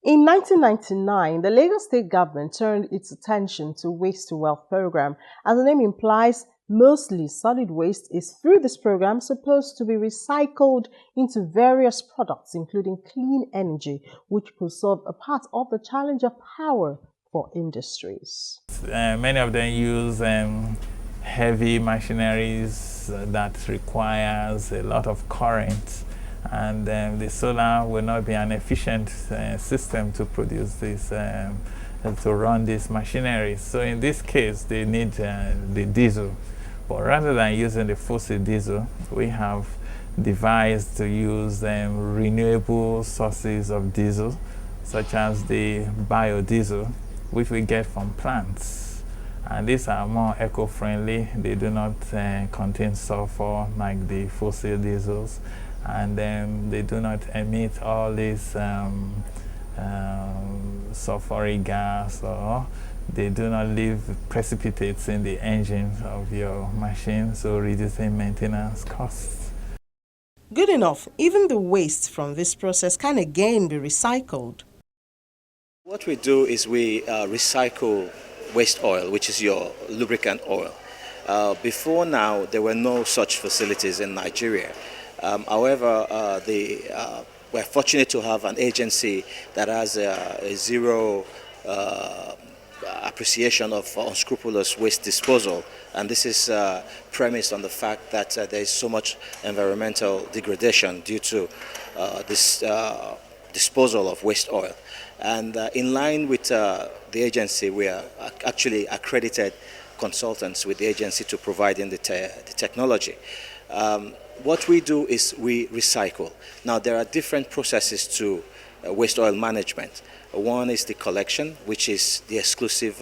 In 1999, the Lagos state government turned its attention to waste to wealth program. As the name implies, mostly solid waste is through this program supposed to be recycled into various products, including clean energy, which could solve a part of the challenge of power for industries. Many of them use heavy machineries that requires a lot of current, and the solar will not be an efficient system to produce this, to run these machineries. So in this case, they need the diesel. But rather than using the fossil diesel, we have devised to use renewable sources of diesel, such as the biodiesel, which we get from plants. And these are more eco-friendly. They do not contain sulfur like the fossil diesels, and they do not emit all this sulfuric gas, or they do not leave precipitates in the engine of your machine, so reducing maintenance costs. Good enough. Even the waste from this process can again be recycled. What we do is we recycle waste oil, which is your lubricant oil. Before now, there were no such facilities in Nigeria. However, we're fortunate to have an agency that has a zero appreciation of unscrupulous waste disposal, and this is premised on the fact that there is so much environmental degradation due to this disposal of waste oil. And in line with the agency, we are actually accredited consultants with the agency to provide in the technology. What we do is we recycle. Now, there are different processes to waste oil management. One is the collection, which is the exclusive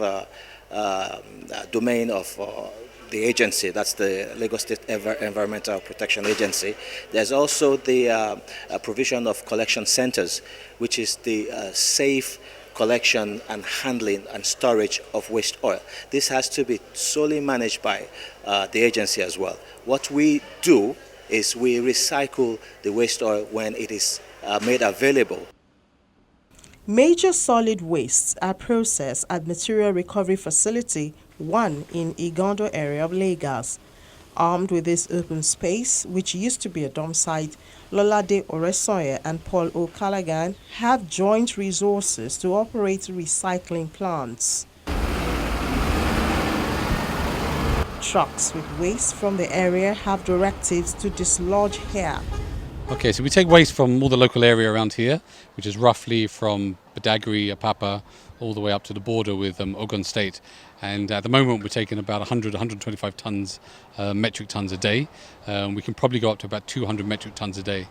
domain of the agency. That's the Lagos State Environmental Protection Agency. There's also the provision of collection centers, which is the safe collection and handling and storage of waste oil. This has to be solely managed by the agency as well. What we do is we recycle the waste oil when it is made available. Major solid wastes are processed at Material Recovery Facility 1 in Igondo area of Lagos. Armed with this open space, which used to be a dump site, Lolade Oresoye and Paul O. Callaghan have joint resources to operate recycling plants. Trucks with waste from the area have directives to dislodge here. Okay, so we take waste from all the local area around here, which is roughly from Badagry, Apapa, all the way up to the border with Ogun State. And at the moment, we're taking about 100, 125 tons, metric tons a day. We can probably go up to about 200 metric tons a day.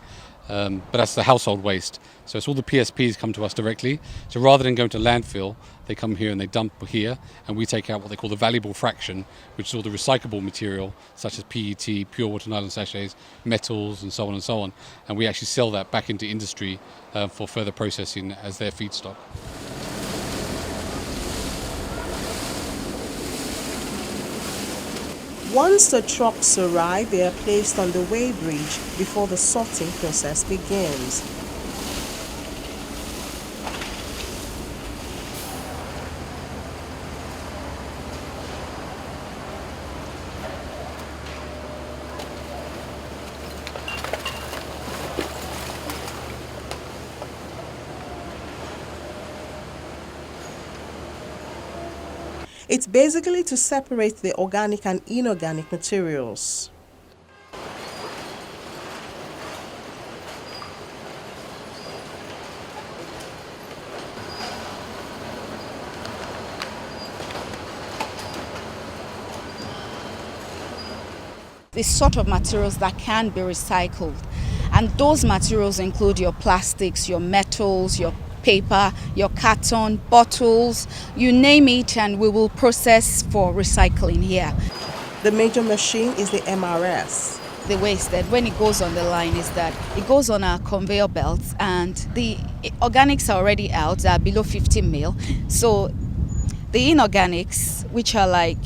But that's the household waste. So it's all the PSPs come to us directly. So rather than going to landfill, they come here and they dump here, and we take out what they call the valuable fraction, which is all the recyclable material, such as PET, pure water nylon sachets, metals, and so on and so on. And we actually sell that back into industry for further processing as their feedstock. Once the trucks arrive, they are placed on the weighbridge before the sorting process begins. It's basically to separate the organic and inorganic materials. The sort of materials that can be recycled, and those materials include your plastics, your metals, your paper, your carton, bottles, you name it, and we will process for recycling here. The major machine is the MRS. The waste that when it goes on the line is that it goes on our conveyor belts, and the organics are already out, they are below 50 mil. So the inorganics, which are like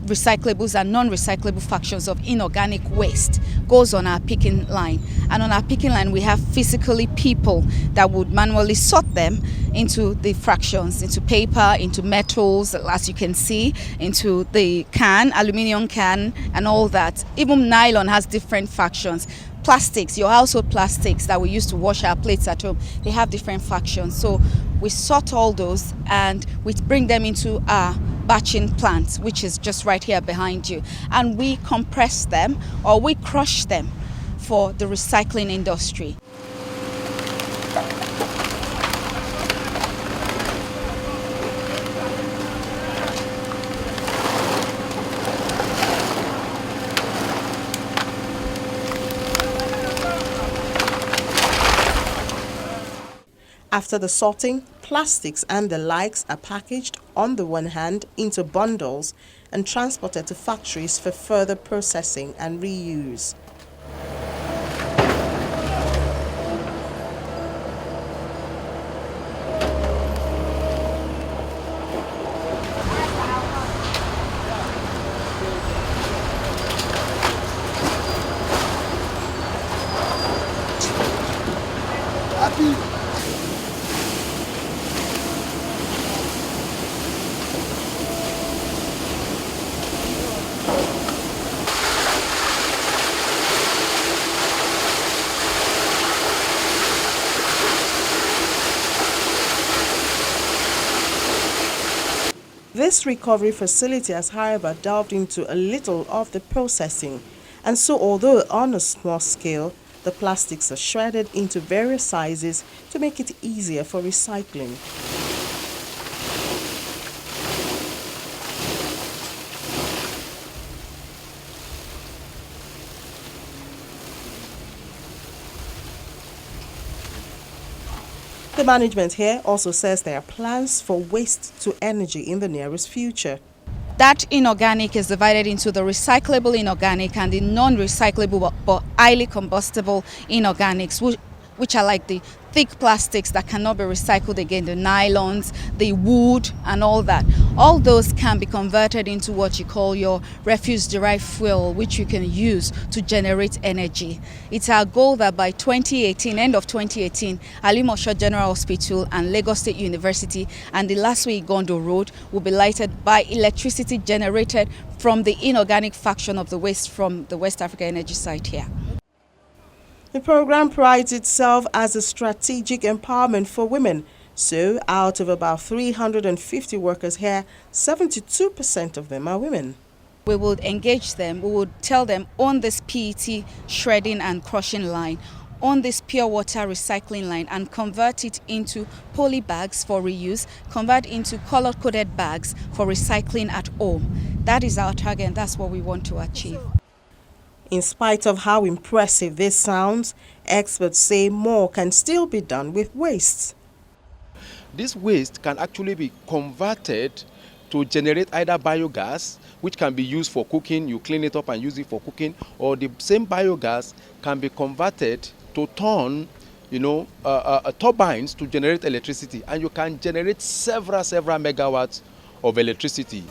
recyclables and non-recyclable fractions of inorganic waste, goes on our picking line. And on our picking line, we have physically people that would manually sort them into the fractions, into paper, into metals, as you can see, into the can, aluminium can, and all that. Even nylon has different fractions. Plastics, your household plastics that we use to wash our plates at home, they have different fractions. So we sort all those and we bring them into our batching plant, which is just right here behind you. And we compress them or we crush them for the recycling industry. After the sorting, plastics and the likes are packaged on the one hand into bundles and transported to factories for further processing and reuse. This recovery facility has, however, delved into a little of the processing, and so although on a small scale, the plastics are shredded into various sizes to make it easier for recycling. The management here also says there are plans for waste to energy in the nearest future. That inorganic is divided into the recyclable inorganic and the non-recyclable but highly combustible inorganics, which are like the thick plastics that cannot be recycled again, the nylons, the wood and all that. All those can be converted into what you call your refuse-derived fuel, which you can use to generate energy. It's our goal that by 2018, end of 2018, Alimosho General Hospital and Lagos State University and the last way Igondo Road will be lighted by electricity generated from the inorganic fraction of the waste from the West Africa Energy site here. The program prides itself as a strategic empowerment for women. So, out of about 350 workers here, 72% of them are women. We would engage them, we would tell them on this PET shredding and crushing line, on this pure water recycling line, and convert it into poly bags for reuse, convert into color-coded bags for recycling at home. That is our target and that's what we want to achieve. In spite of how impressive this sounds, experts say more can still be done with waste. This waste can actually be converted to generate either biogas, which can be used for cooking, you clean it up and use it for cooking, or the same biogas can be converted to turn, turbines to generate electricity, and you can generate several megawatts of electricity.